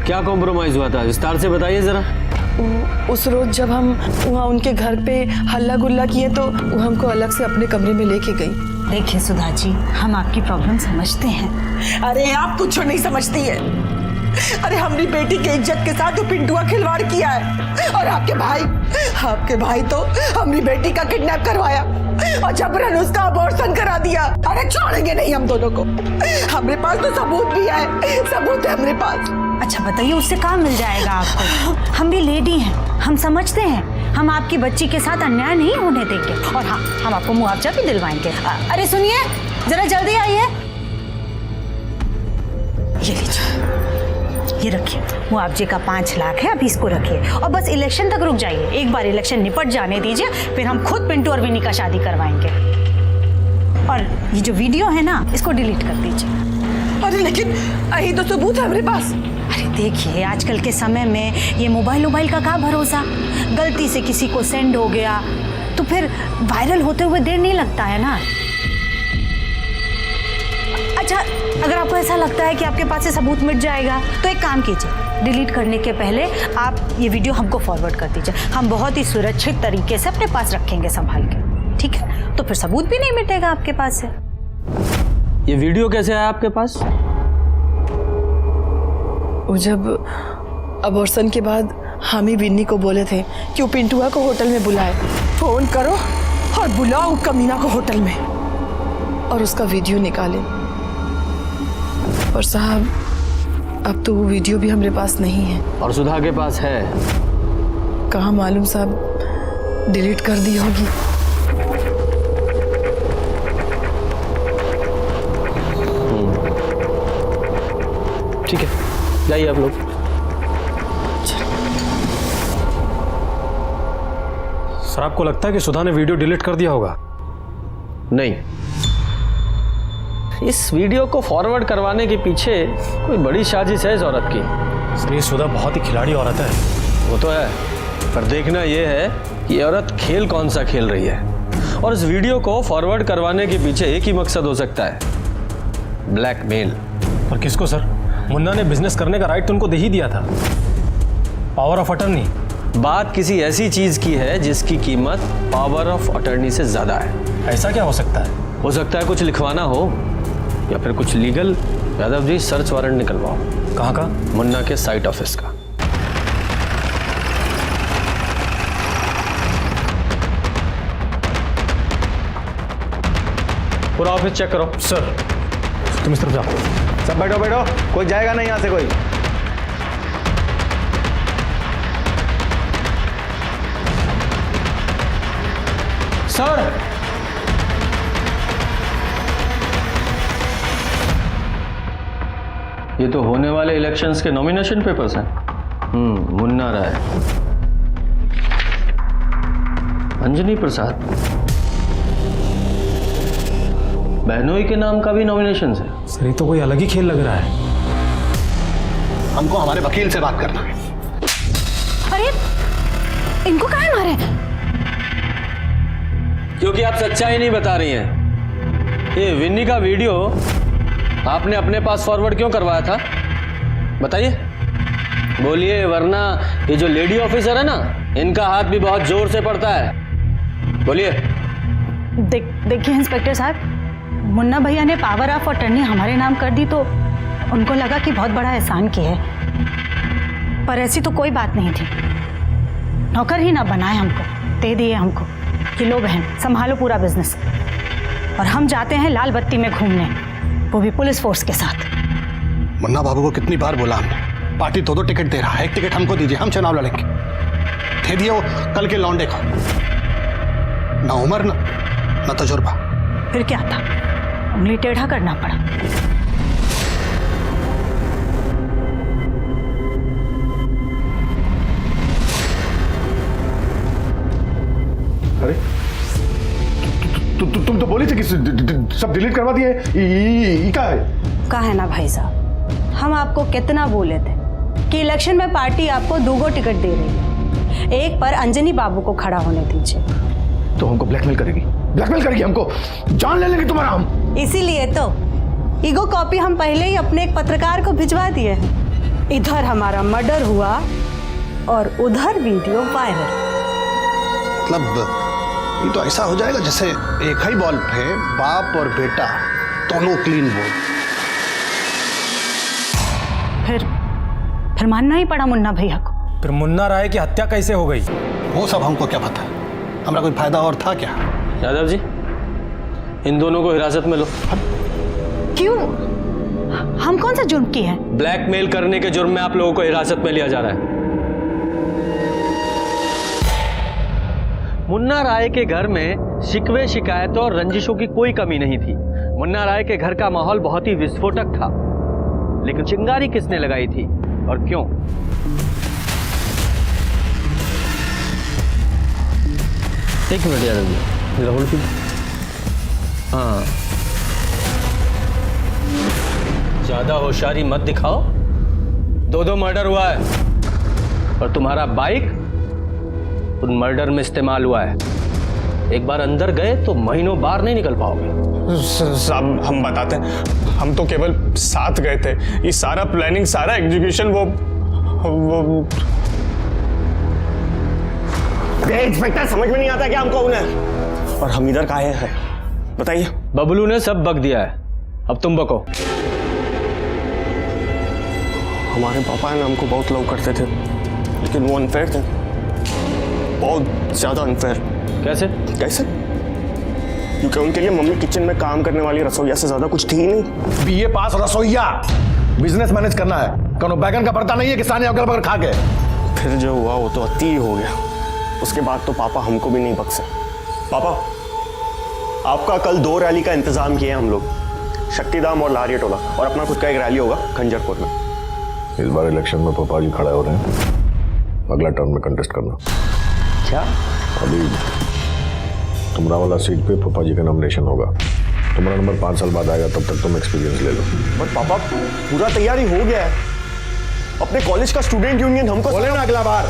क्या कॉम्प्रोमाइज हुआ था, विस्तार से बताइए जरा। उस रोज जब हम वहाँ उनके घर पे हल्ला गुल्ला किए तो वो हमको अलग से अपने कमरे में लेके गई। देखिए सुधा जी, हम आपकी प्रॉब्लम समझते हैं। अरे आप कुछ नहीं समझती है। अरे हमारी बेटी के इज्जत के साथ तो पिंटुआ खिलवाड़ किया है, और आपके भाई तो हमारी बेटी का किडनैप करवाया और जबरन उसका अबॉर्शन करा दिया। अरे छोड़ेंगे नहीं हम दोनों को। हमारे पास तो सबूत भी है, सबूत है हमारे पास। अच्छा बताइए, उससे काम मिल जाएगा आपको? हम भी लेडी हैं, हम समझते हैं। हम आपकी बच्ची के साथ अन्याय नहीं होने देंगे, और हाँ, हम आपको मुआवजा भी दिलवाएंगे। अरे सुनिए, जरा जल्दी आइए। ये लीजिए, ये रखिए, मुआवजे का 5 लाख है, अभी इसको रखिए और बस इलेक्शन तक रुक जाइए। एक बार इलेक्शन निपट जाने दीजिए, फिर हम खुद पिंटू और विनी का शादी करवाएंगे। और ये जो वीडियो है ना, इसको डिलीट कर दीजिए। अरे लेकिन यही तो सबूत है हमारे पास। अरे देखिए, आजकल के समय में ये मोबाइल का क्या भरोसा, गलती से किसी को सेंड हो गया तो फिर वायरल होते हुए देर नहीं लगता है ना। अच्छा, अगर आपको ऐसा लगता है कि आपके पास से सबूत मिट जाएगा तो एक काम कीजिए, डिलीट करने के पहले आप ये वीडियो हमको फॉरवर्ड कर दीजिए। हम बहुत ही सुरक्षित तरीके से अपने पास रखेंगे संभाल के, ठीक है? तो फिर सबूत भी नहीं मिटेगा आपके पास से। ये वीडियो कैसे आया आपके पास? वो जब अबॉर्शन के बाद हम ही विन्नी को बोले थे कि वो पिंटुआ को होटल में बुलाए, फोन करो और बुलाओ कमीना को होटल में, और उसका वीडियो निकाले। और साहब, अब तो वो वीडियो भी हमारे पास नहीं है। और सुधा के पास है? कहाँ मालूम साहब, डिलीट कर दी होगी। ठीक है, जाइए आप लोग। सर, आपको लगता है कि सुधा ने वीडियो डिलीट कर दिया होगा? नहीं, इस वीडियो को फॉरवर्ड करवाने के पीछे कोई बड़ी साजिश है इस औरत की। सर, ये सुधा बहुत ही खिलाड़ी औरत है। वो तो है, पर देखना यह है कि ये औरत खेल कौन सा खेल रही है। और इस वीडियो को फॉरवर्ड करवाने के पीछे एक ही मकसद हो सकता है, ब्लैकमेल। पर किसको सर? मुन्ना ने बिजनेस करने का राइट तो उनको दे ही दिया था, पावर ऑफ अटर्नी। बात किसी ऐसी चीज की है जिसकी कीमत पावर ऑफ अटर्नी से ज्यादा है। ऐसा क्या हो सकता है? हो सकता है कुछ लिखवाना हो या फिर कुछ legal. Yadav ji, search warrant निकलवाओ। कहाँ का? मुन्ना के साइट ऑफिस का। पूरा ऑफिस चेक करो। सर, तुम इस तरफ जाओ। सब बैठो बैठो, कोई जाएगा नहीं यहाँ से कोई। सर, ये तो होने वाले इलेक्शंस के नॉमिनेशन पेपर्स हैं। मुन्ना राय, अंजनी प्रसाद, बहनोई के नाम का भी नॉमिनेशन है। सर, ये तो कोई अलग ही खेल लग रहा है। हमको हमारे वकील से बात करना है। अरे इनको काहे मारे? क्योंकि आप सच्चाई नहीं बता रही हैं। ये विन्नी का वीडियो आपने अपने पास फॉरवर्ड क्यों करवाया था, बताइए, बोलिए, वरना ये जो लेडी ऑफिसर है ना, इनका हाथ भी बहुत जोर से पड़ता है। बोलिए। देखिए इंस्पेक्टर साहब, मुन्ना भैया ने पावर ऑफ अटर्नी हमारे नाम कर दी तो उनको लगा कि बहुत बड़ा एहसान किया है, पर ऐसी तो कोई बात नहीं थी। नौकर ही ना बनाए हमको, दे दिए हमको कि लो बहन संभालो पूरा बिजनेस, और हम जाते हैं लाल बत्ती में घूमने, वो भी पुलिस फोर्स के साथ। मुन्ना बाबू को कितनी बार बोला हमने, पार्टी दो टिकट दे रहा है, एक टिकट हमको दीजिए, हम चुनाव लड़ेंगे। दे दिए वो कल के लौंडे को, ना उम्र ना तजुर्बा। फिर क्या था, उंगली टेढ़ा करना पड़ा। अरे तुम तो बोली थी कि सब डिलीट करवा दिए, क्या है? कहा है ना भाई साहब, हम आपको कितना बोले थे कि इलेक्शन में पार्टी आपको 2 टिकट दे रही है, एक पर अंजनी बाबू को खड़ा होने दीजिए। तो हमको ब्लैकमेल करेगी हमको, जान ले लेंगे तुम्हारा हम। इसीलिए तो ईगो कॉपी हम पहले ही अपने एक पत्रकार को भिजवा दिए हैं। इधर हमारा मर्डर हुआ और उधर वीडियो वायरल। मतलब ये तो ऐसा हो जाएगा जैसे एक ही बॉल पे बाप और बेटा दोनों क्लीन बोल। फिर मानना ही पड़ा मुन्ना भैया को। फिर मुन्ना राय की हत्या कैसे हो गई? वो सब हमको क्या पता, हमारा कोई फायदा और था क्या? यादव जी, इन दोनों को हिरासत में लो। क्यों? हम कौन सा जुर्म किए हैं? ब्लैकमेल करने के जुर्म में आप लोगों को हिरासत में लिया जा रहा है। मुन्ना राय के घर में शिकवे शिकायतों और रंजिशों की कोई कमी नहीं थी। मुन्ना राय के घर का माहौल बहुत ही विस्फोटक था, लेकिन चिंगारी किसने लगाई थी और क्यों? एक मिनट यादव जी, मेरा होल्ड कीजिए। हाँ, ज्यादा होशियारी मत दिखाओ। 2 मर्डर हुआ है और तुम्हारा बाइक उन मर्डर में इस्तेमाल हुआ है। एक बार अंदर गए तो महीनों बाहर नहीं निकल पाओगे। साहब हम बताते हैं, हम तो केवल साथ गए थे। ये सारा प्लानिंग, सारा एग्जीक्यूशन वो इंस्पेक्टर समझ में नहीं आता क्या हम कौन है और हम इधर काहे हैं, बताइए। बबलू ने सब बक दिया है, अब तुम बको। हमारे पापा है ना हमको बहुत लव करते थे, लेकिन वो अनफेयर थे, बहुत ज्यादा अनफेयर। कैसे? क्योंकि उनके लिए मम्मी किचन में काम करने वाली रसोइया से ज्यादा कुछ थी ही नहीं। बीए पास रसोइया, बिजनेस मैनेज करना है, कोनो बैगन का पड़ता नहीं है कि साने अगल बगल खा के। फिर जो हुआ वो तो अति हो गया। उसके बाद तो पापा हमको भी नहीं बख्शे। पापा, आपका कल 2 रैली का इंतजाम किया हम लोग, शक्तिधाम और लारिया टोला, और अपना खुद का एक रैली होगा खंजरपुर में। इस बार इलेक्शन में पापा जी खड़े हो रहे हैं, अगला टर्म में कंटेस्ट करना। क्या? अभी तुमरा वाला सीट पे पापा जी का नॉमिनेशन होगा, तुम्हारा नंबर 5 साल बाद आएगा, तब तक तुम एक्सपीरियंस ले लो। बट पापा पूरा तैयारी हो गया है, अपने कॉलेज का स्टूडेंट यूनियन हमको बोले ना अगला बार।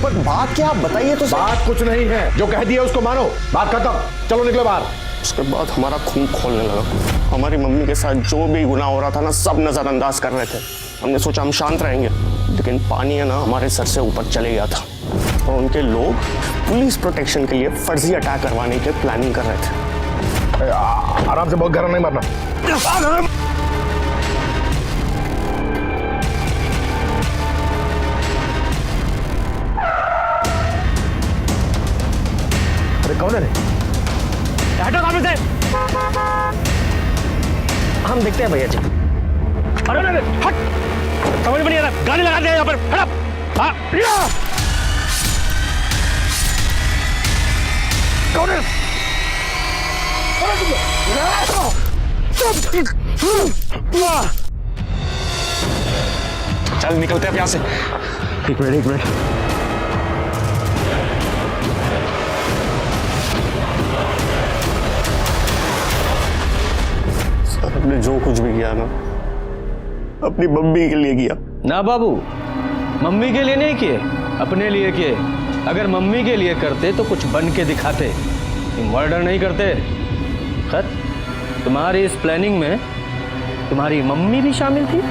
पर बात क्या, आप बताइए तो। बात कुछ नहीं है, जो कह दिया उसको मानो, बात खत्म, चलो निकलो बाहर। उसके बाद हमारा खून खोलने लगा। हमारी मम्मी के साथ जो भी गुनाह हो रहा था ना, सब नजरअंदाज कर रहे थे। हमने सोचा हम शांत रहेंगे, लेकिन पानी है ना हमारे सर से ऊपर चले गया था, और उनके लोग पुलिस प्रोटेक्शन के लिए फर्जी अटैक करवाने की प्लानिंग कर रहे थे। आराम से, बहुत गरम नहीं मारना। अरे कौन है? हटो सामने से। हम देखते हैं भैया जी। अरे हट, समझ में नहीं आ रहा, गाड़ी लगा दे यहाँ पर। हट। कौन है? चल निकलते हैं यहाँ से। एक मिनट। आपने जो कुछ भी किया ना, अपनी मम्मी के लिए किया। ना बाबू, मम्मी के लिए नहीं किए, अपने लिए किए। अगर मम्मी के लिए करते तो कुछ बन के दिखाते, मर्डर नहीं करते। खैर, तुम्हारी इस प्लानिंग में तुम्हारी मम्मी भी शामिल थी?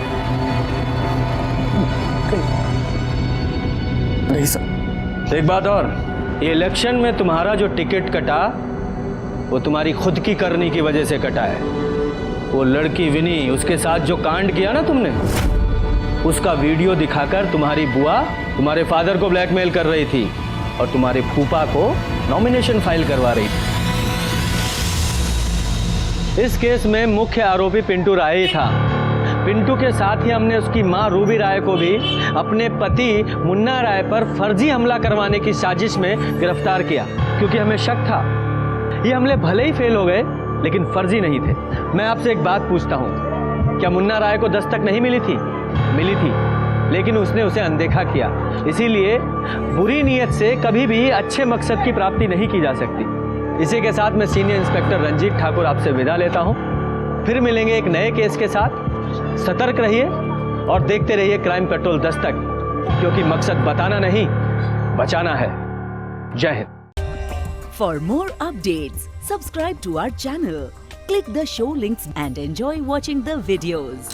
नहीं सर। एक बात और, ये इलेक्शन में तुम्हारा जो टिकट कटा वो तुम्हारी खुद की करनी की वजह से कटा है। वो लड़की विनी, उसके साथ जो कांड किया ना तुमने, उसका वीडियो दिखाकर तुम्हारी बुआ तुम्हारे फादर को ब्लैकमेल कर रही थी और तुम्हारे फूफा को नॉमिनेशन फाइल करवा रही थी। इस केस में मुख्य आरोपी पिंटू राय ही था। पिंटू के साथ ही हमने उसकी मां रूबी राय को भी अपने पति मुन्ना राय पर फर्जी हमला करवाने की साजिश में गिरफ्तार किया, क्योंकि हमें शक था ये हमले भले ही फेल हो गए लेकिन फर्जी नहीं थे। मैं आपसे एक बात पूछता हूँ, क्या मुन्ना राय को दस्तक नहीं मिली थी? मिली थी, लेकिन उसने उसे अनदेखा किया। इसीलिए बुरी नीयत से कभी भी अच्छे मकसद की प्राप्ति नहीं की जा सकती। इसी के साथ मैं सीनियर इंस्पेक्टर रंजीत ठाकुर आपसे विदा लेता हूँ। फिर मिलेंगे एक नए केस के साथ। सतर्क रहिए और देखते रहिए क्राइम पेट्रोल दस्तक, क्योंकि मकसद बताना नहीं, बचाना है। जय Hind. For more updates, subscribe to our channel, click the show links and enjoy watching the videos.